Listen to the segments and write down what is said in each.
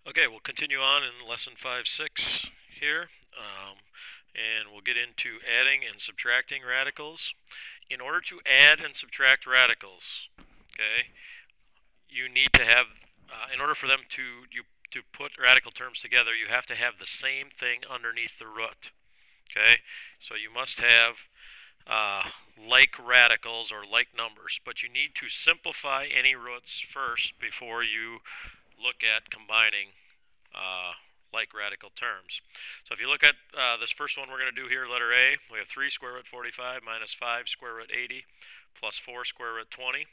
Okay, we'll continue on in lesson 5-6 here, and we'll get into adding and subtracting radicals. In order to add and subtract radicals, okay, you need to have, in order for them to put radical terms together, you have to have the same thing underneath the root. Okay, so you must have like radicals or like numbers, but you need to simplify any roots first before you look at combining like radical terms. So if you look at this first one we're going to do here, letter A, we have 3 square root 45 minus 5 square root 80 plus 4 square root 20.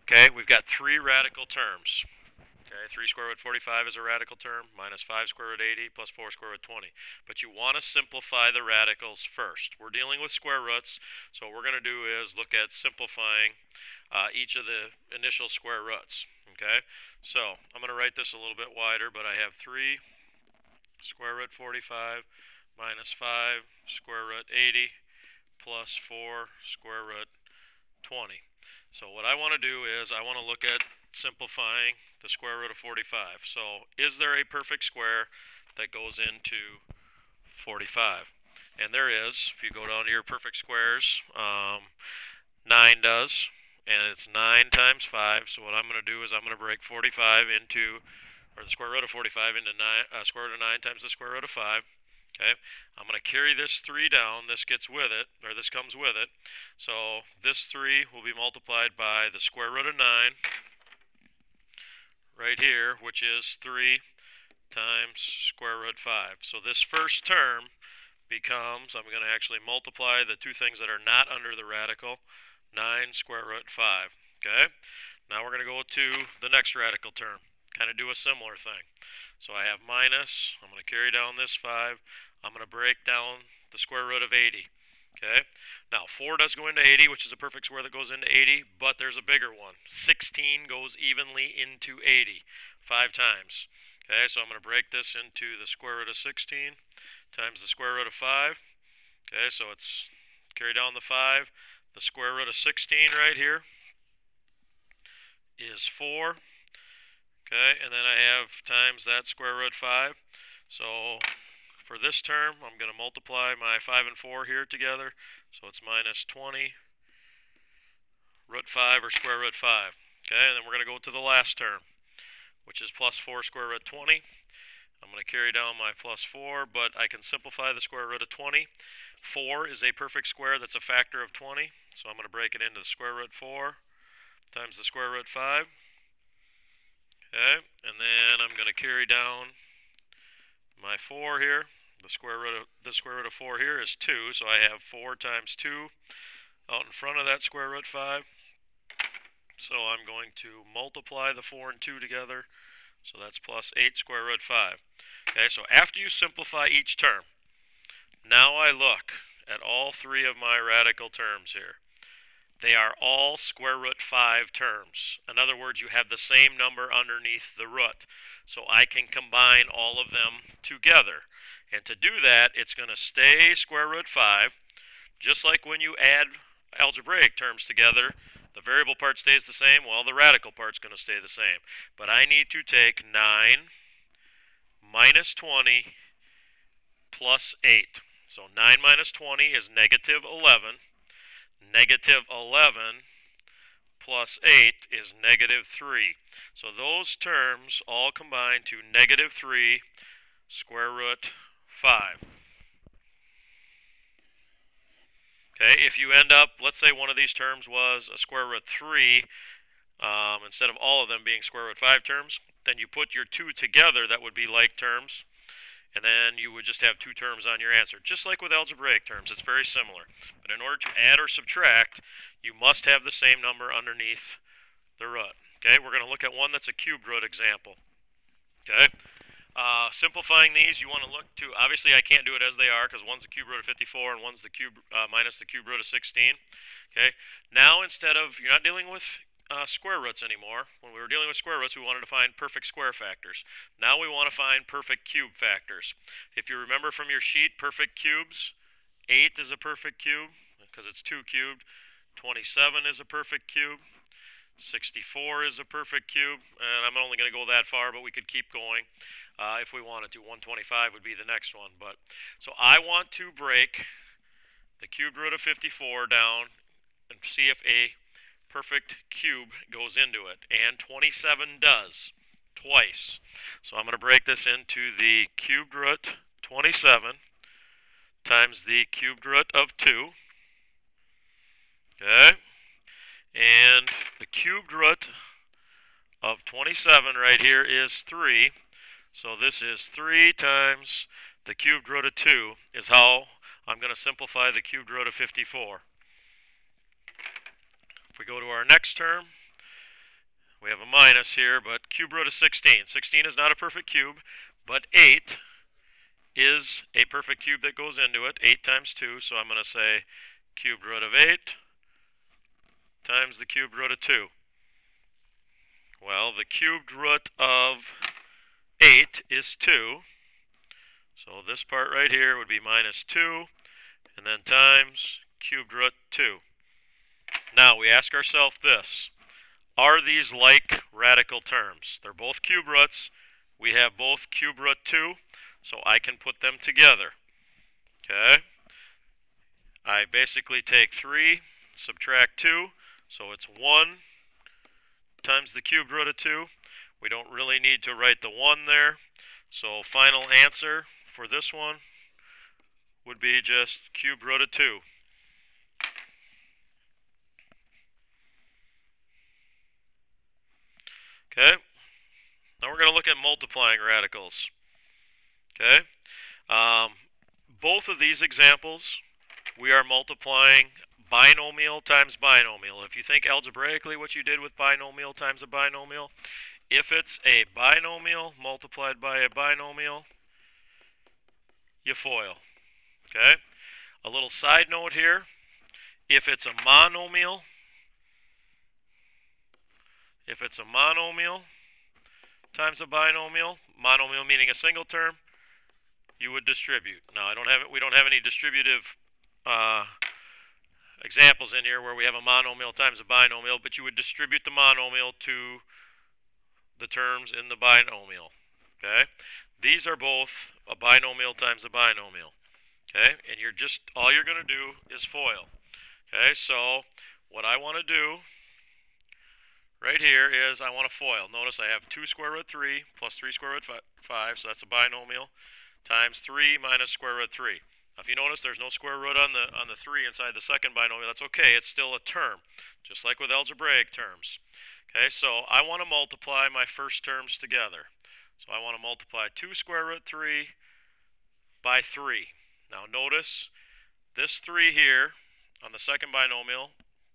Okay, we've got 3 radical terms. Okay, 3 square root 45 is a radical term, minus 5 square root 80 plus 4 square root 20. But you want to simplify the radicals first. We're dealing with square roots, so what we're going to do is look at simplifying each of the initial square roots. Okay, so I'm going to write this a little bit wider, but I have 3 square root 45 minus 5 square root 80 plus 4 square root 20. So what I want to do is I want to look at simplifying the square root of 45. So is there a perfect square that goes into 45? And there is. If you go down to your perfect squares, 9 does, and it's 9 times 5. So what I'm going to do is I'm going to break 45 into, or the square root of 45 into square root of 9 times the square root of 5. Okay, I'm going to carry this 3 down. This gets with it, or this comes with it. So this 3 will be multiplied by the square root of 9 right here, which is 3 times square root 5. So this first term becomes, I'm going to actually multiply the two things that are not under the radical, 9 square root 5. Okay, now we're going to go to the next radical term. Kind of do a similar thing. So I have minus, I'm going to carry down this 5, I'm going to break down the square root of 80. Okay, now 4 does go into 80, which is a perfect square that goes into 80, but there's a bigger one. 16 goes evenly into 80, 5 times. Okay, so I'm going to break this into the square root of 16 times the square root of 5. Okay, so it's carry down the 5. The square root of 16 right here is 4. Okay, and then I have times that square root 5. So for this term, I'm going to multiply my 5 and 4 here together. So it's minus 20 root 5 or square root 5. Okay, and then we're going to go to the last term, which is plus 4 square root 20. I'm going to carry down my plus 4, but I can simplify the square root of 20. 4 is a perfect square that's a factor of 20. So I'm going to break it into the square root 4 times the square root 5. Okay, and then I'm going to carry down my 4 here. The square root of 4 here is 2, so I have 4 times 2 out in front of that square root 5. So I'm going to multiply the 4 and 2 together. So that's plus 8 square root 5. Okay, so after you simplify each term, now I look at all 3 of my radical terms here. They are all square root 5 terms. In other words, you have the same number underneath the root. So I can combine all of them together. And to do that, it's going to stay square root 5. Just like when you add algebraic terms together, the variable part stays the same. Well, the radical part's going to stay the same. But I need to take 9 minus 20 plus 8. So 9 minus 20 is negative 11. Negative 11 plus 8 is negative 3. So those terms all combine to negative 3 square root 5. Okay, if you end up, let's say one of these terms was a square root 3, instead of all of them being square root 5 terms, then you put your 2 together, that would be like terms, and then you would just have 2 terms on your answer. Just like with algebraic terms, it's very similar. But in order to add or subtract, you must have the same number underneath the root. Okay, we're going to look at one that's a cubed root example. Okay, simplifying these, you want to look to, obviously I can't do it as they are because one's the cube root of 54 and one's the cube minus the cube root of 16. Okay, now instead of, you're not dealing with square roots anymore. When we were dealing with square roots, we wanted to find perfect square factors. Now we want to find perfect cube factors. If you remember from your sheet, perfect cubes, 8 is a perfect cube because it's 2 cubed. 27 is a perfect cube. 64 is a perfect cube, and I'm only going to go that far, but we could keep going if we wanted to. 125 would be the next one. So I want to break the cubed root of 54 down and see if a perfect cube goes into it, and 27 does, twice. So I'm going to break this into the cubed root 27 times the cubed root of 2, okay? And the cubed root of 27 right here is 3. So this is 3 times the cubed root of 2 is how I'm going to simplify the cubed root of 54. If we go to our next term, we have a minus here, but cube root of 16. 16 is not a perfect cube, but 8 is a perfect cube that goes into it. 8 times 2, so I'm going to say cubed root of 8 times the cubed root of 2. Well, the cubed root of 8 is 2. So this part right here would be minus 2, and then times cubed root 2. Now we ask ourselves this. Are these like radical terms? They're both cube roots. We have both cube root 2, so I can put them together. Okay? I basically take 3, subtract 2, so it's 1 times the cubed root of 2. We don't really need to write the 1 there. So final answer for this one would be just cubed root of 2. Okay? Now we're going to look at multiplying radicals. Okay? Both of these examples, we are multiplying binomial times binomial. If you think algebraically what you did with binomial times a binomial, if it's a binomial multiplied by a binomial, you FOIL. Okay? A little side note here, if it's a monomial times a binomial, monomial meaning a single term, you would distribute. Now we don't have any distributive examples in here where we have a monomial times a binomial, but you would distribute the monomial to the terms in the binomial. Okay? These are both a binomial times a binomial. Okay? And all you're going to do is FOIL. Okay? So what I want to do right here is I want to FOIL. Notice I have 2 square root 3 plus 3 square root 5, so that's a binomial, times 3 minus square root 3. Now if you notice there's no square root on the 3 inside the second binomial, that's okay, it's still a term, just like with algebraic terms. Okay, so I want to multiply my first terms together. So I want to multiply 2 square root 3 by 3. Now notice this 3 here on the second binomial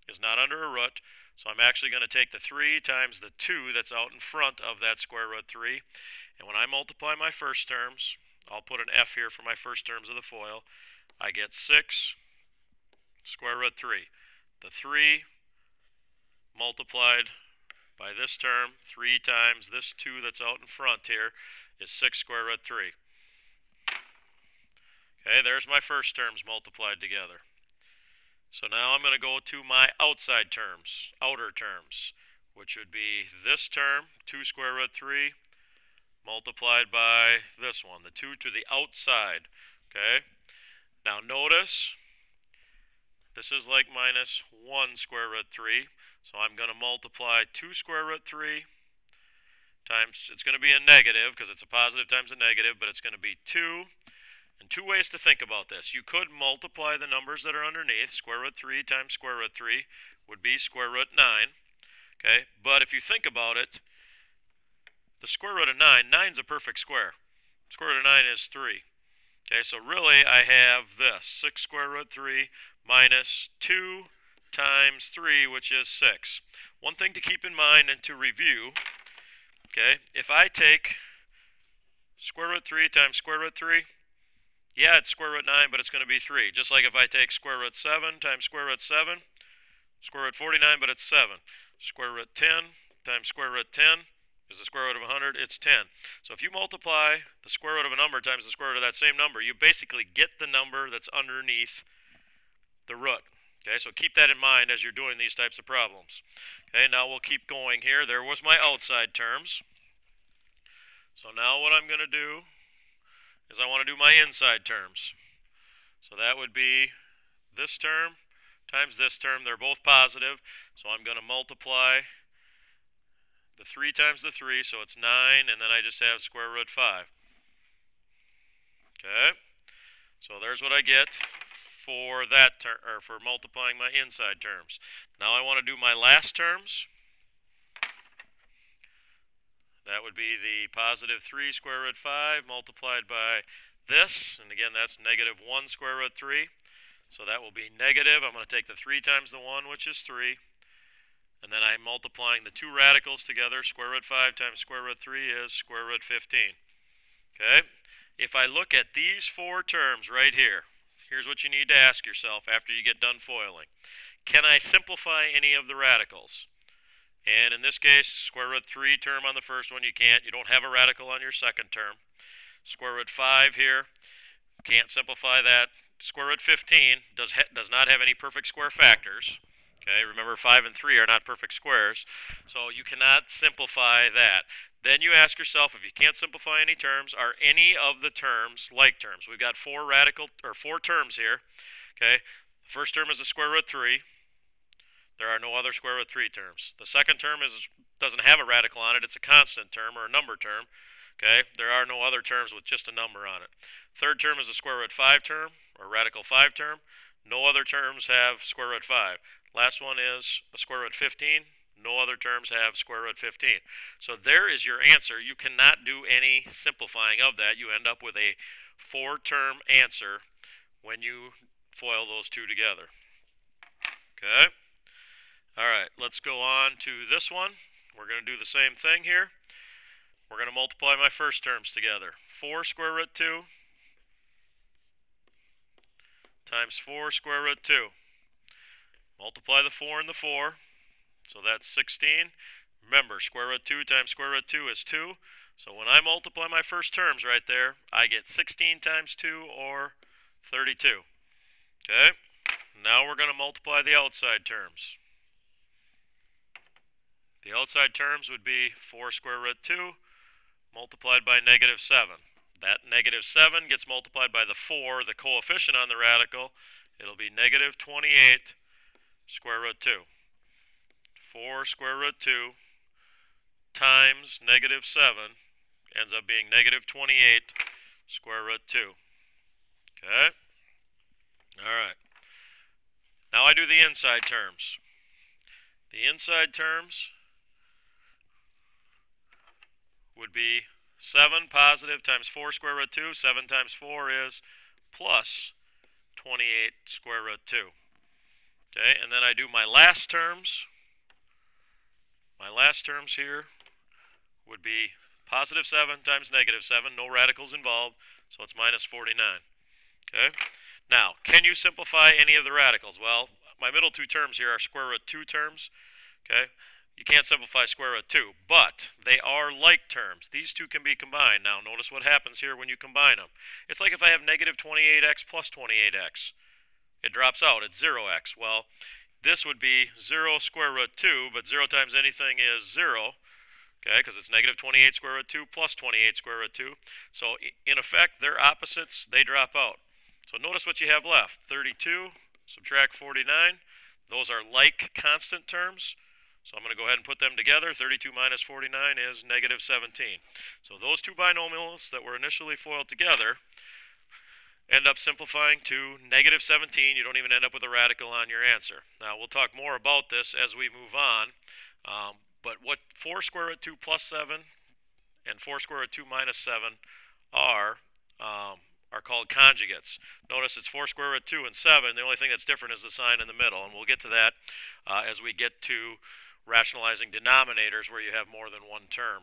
is not under a root, so I'm actually going to take the 3 times the 2 that's out in front of that square root 3. And when I multiply my first terms, I'll put an F here for my first terms of the FOIL, I get 6 square root 3. The 3 multiplied by this term, 3 times this 2 that's out in front here, is 6 square root 3. Okay, there's my first terms multiplied together. So now I'm going to go to my outside terms, outer terms, which would be this term, 2 square root 3, multiplied by this one, the 2 to the outside. Okay, now notice this is like minus 1 square root 3, so I'm going to multiply 2 square root 3 times, it's going to be a negative because it's a positive times a negative, but it's going to be 2. And 2 ways to think about this. You could multiply the numbers that are underneath. Square root 3 times square root 3 would be square root 9. Okay, but if you think about it, the square root of 9, 9 is a perfect square. Square root of 9 is 3. Okay, so really I have this, 6 square root 3 minus 2 times 3, which is 6. One thing to keep in mind and to review, okay, if I take square root 3 times square root 3, yeah, it's square root 9, but it's going to be 3. Just like if I take square root 7 times square root 7, square root 49, but it's 7. Square root 10 times square root 10 is the square root of 100, it's 10. So if you multiply the square root of a number times the square root of that same number, you basically get the number that's underneath the root. Okay, so keep that in mind as you're doing these types of problems. Okay, now we'll keep going here. There was my outside terms. So now what I'm going to do is I want to do my inside terms. So that would be this term times this term. They're both positive, so I'm going to multiply the 3 times the 3, so it's 9, and then I just have square root 5. Okay, so there's what I get for that term, or for multiplying my inside terms. Now I want to do my last terms. That would be the positive 3 square root 5 multiplied by this, and again that's negative 1 square root 3. So that will be negative. I'm going to take the 3 times the 1, which is 3. And then I'm multiplying the two radicals together. Square root 5 times square root 3 is square root 15. Okay? If I look at these 4 terms right here, here's what you need to ask yourself after you get done foiling. Can I simplify any of the radicals? And in this case, square root 3 term on the first one, you can't. You don't have a radical on your second term. Square root 5 here, can't simplify that. Square root 15 does not have any perfect square factors. Okay, remember 5 and 3 are not perfect squares, so you cannot simplify that. Then you ask yourself, if you can't simplify any terms, are any of the terms like terms? We've got 4 terms here. Okay, the first term is a square root 3. There are no other square root 3 terms. The second term doesn't have a radical on it. It's a constant term or a number term. Okay, there are no other terms with just a number on it. Third term is a square root 5 term or radical 5 term. No other terms have square root 5. Last one is a square root 15. No other terms have square root 15. So there is your answer. You cannot do any simplifying of that. You end up with a 4-term answer when you FOIL those two together. Okay? All right, let's go on to this one. We're going to do the same thing here. We're going to multiply my first terms together. 4 square root 2 times 4 square root 2. Multiply the 4 and the 4, so that's 16. Remember, square root 2 times square root 2 is 2. So when I multiply my first terms right there, I get 16 times 2, or 32. Okay? Now we're going to multiply the outside terms. The outside terms would be 4 square root 2 multiplied by negative 7. That negative 7 gets multiplied by the 4, the coefficient on the radical. It'll be negative 28 square root 2. 4 square root 2 times negative 7 ends up being negative 28 square root 2. Okay? Alright. Now I do the inside terms. The inside terms would be 7 positive times 4 square root 2. 7 times 4 is plus 28 square root 2. Okay, and then I do my last terms. My last terms here would be positive 7 times negative 7. No radicals involved, so it's minus 49. Okay? Now, can you simplify any of the radicals? Well, my middle 2 terms here are square root 2 terms. Okay? You can't simplify square root 2, but they are like terms. These two can be combined. Now, notice what happens here when you combine them. It's like if I have negative 28x plus 28x. It drops out. It's 0x. Well, this would be 0 square root 2, but 0 times anything is 0, okay, because it's negative 28 square root 2 plus 28 square root 2. So, in effect, they're opposites. They drop out. So, notice what you have left. 32, subtract 49. Those are like constant terms. So, I'm going to go ahead and put them together. 32 minus 49 is negative 17. So, those two binomials that were initially FOILed together end up simplifying to negative 17. You don't even end up with a radical on your answer. Now, we'll talk more about this as we move on. But what 4 square root 2 plus 7 and 4 square root 2 minus 7 are called conjugates. Notice it's 4 square root 2 and 7. The only thing that's different is the sign in the middle. And we'll get to that as we get to rationalizing denominators where you have more than one term.